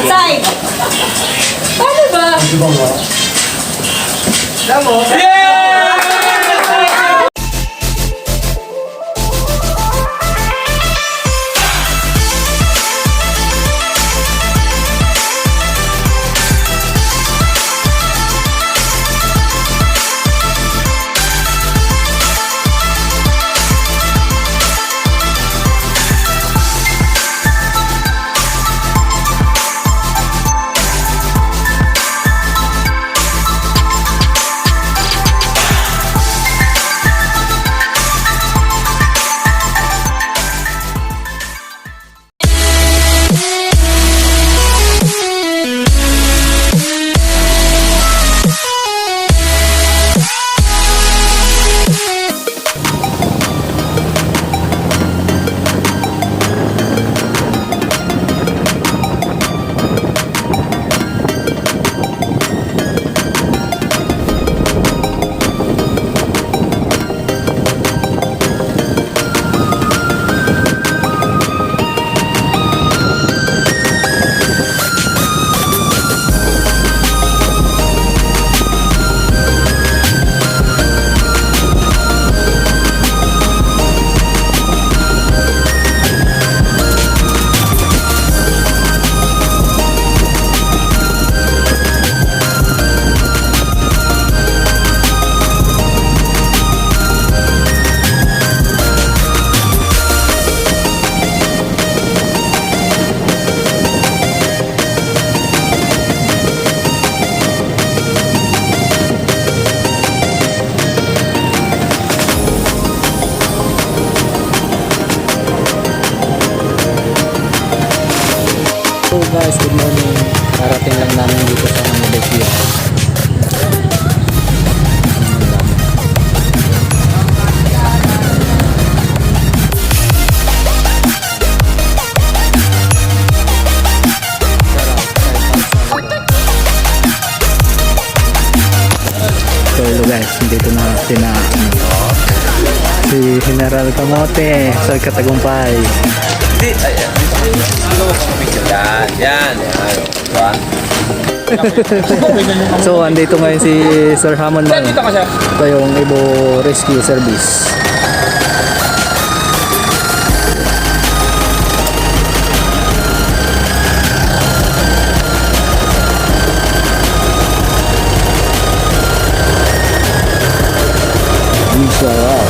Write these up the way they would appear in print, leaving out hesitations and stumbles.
Sai! Paano ba? So guys, good morning. Parating lang namin dito sa Manila. So guys, dito na si General Kamote sa Katagumpay. Yan. So andito ngayon si Sir Hamon Man. Ito yung Evo Rescue Service. Wow.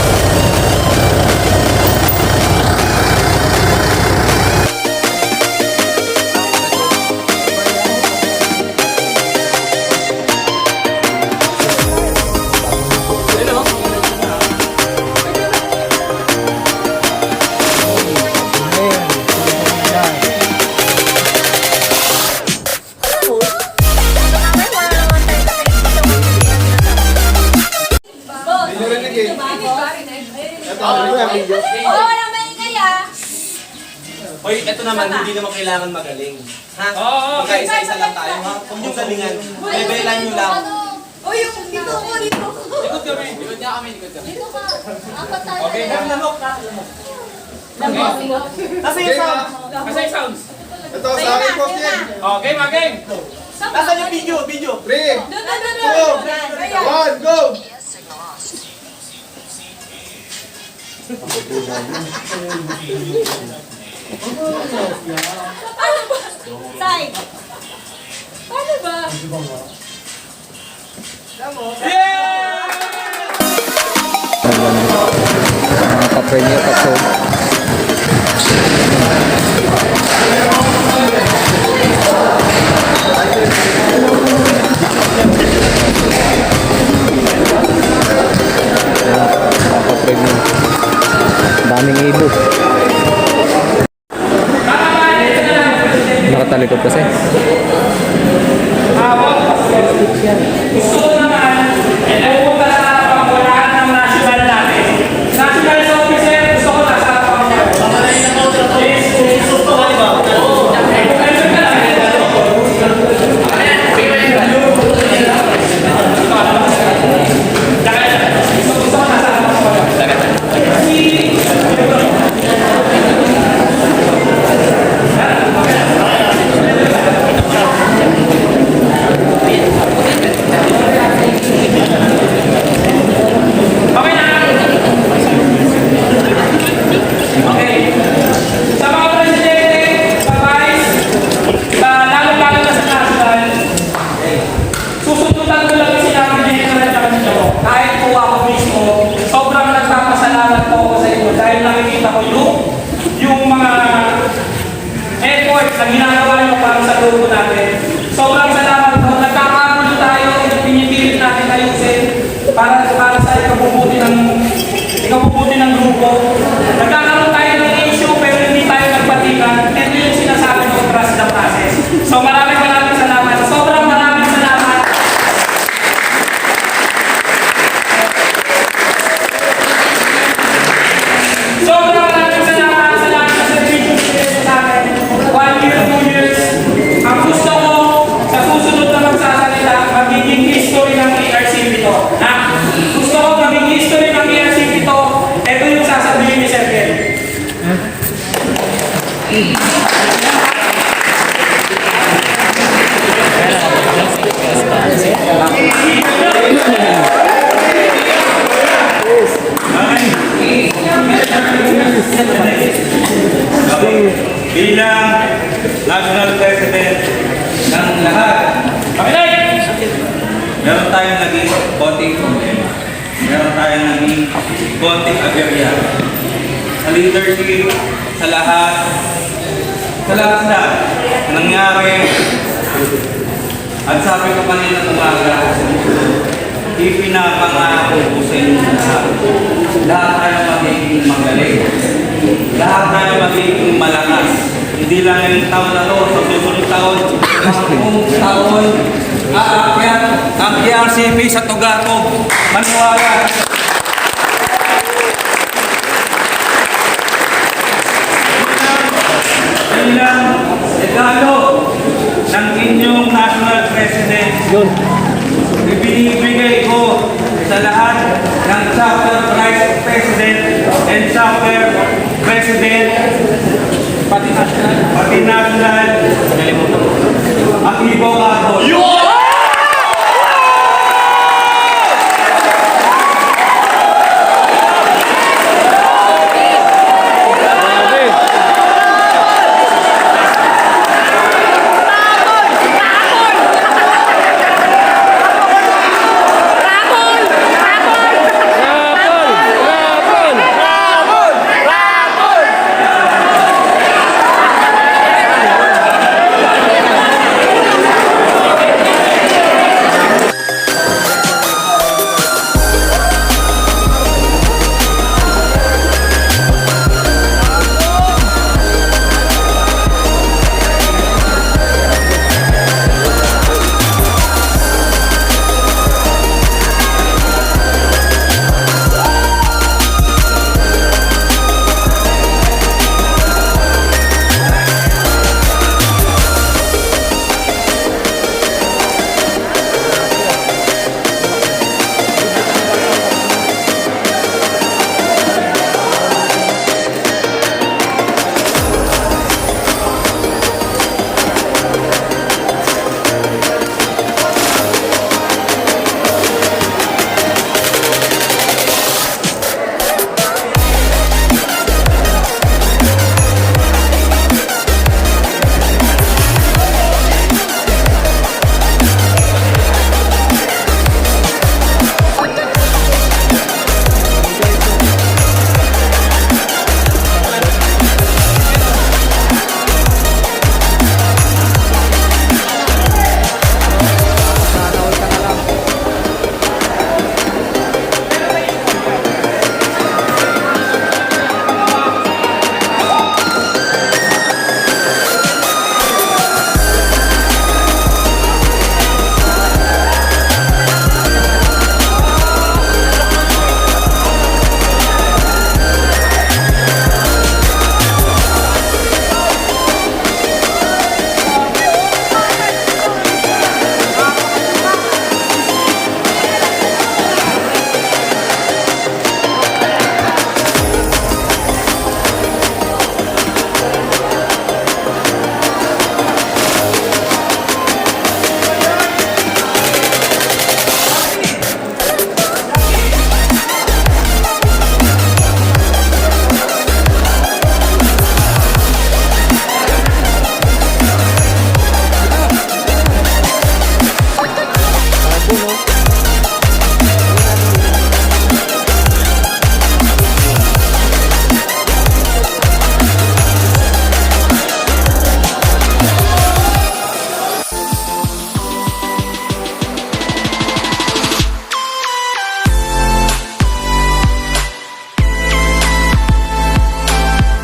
Hoy, eto naman, hindi naman kailangan magaling. Ha? Magkaisa-isa lang tayo, ha? Huwag niyong galingan. Levelan niyo lang. Uy, dito ko, dito. Likod kami. Likod niya kami, likod kami. Dito ka. Apat tayo. Okay, lamok. Nasa yung sound. Nasa yung sounds. Ito, sa akin po, King. Okay, maging. Nasa yung video. 3, Doon. 2, 1, go! Paano ba? Sai! Paano ba? Mga ka-premier episode. Mga ka-premier. Daming ibo. Nakatalikod kasi. Gusto ko naman, pupunta sa pangkulaan ng national natin. National officer, gusto ko nasa pangkulaan. grupo. Nagkakaroon tayo ng issue pero hindi tayo nagpatikan. Ito yung sinasabi ng trust the process. So maraming salamat. Sobrang maraming salamat. Sobrang maraming salamat sa lahat ng servisyo na sa akin. 1 year, 2 years. Ang gusto ko sa susunod na magsasalita, magiging history ng ERCP to. Gusto ko maging history ng ERCP to. Ito yung sasabihin ni Sir Ken. Bilang National President ng lahat, meron tayong naging konting problema. Meron tayong naging konting aberya. Sa leadership, sa lahat na nangyari. At sabi ko kanina umaga, ipinapangako ko sa inyo lahat. Lahat tayo magiging magaling. Lahat tayo magiging malakas. Hindi lang ngayong taon na to, sa susunod taon, kung taon, aakyat ang ERCP sa Tugatog. Maniwala. Yan lang, regalo ng inyong National President. Ibinibigay ko sa lahat ng chapter vice president and chapter president pati national ang Ibo Kapol.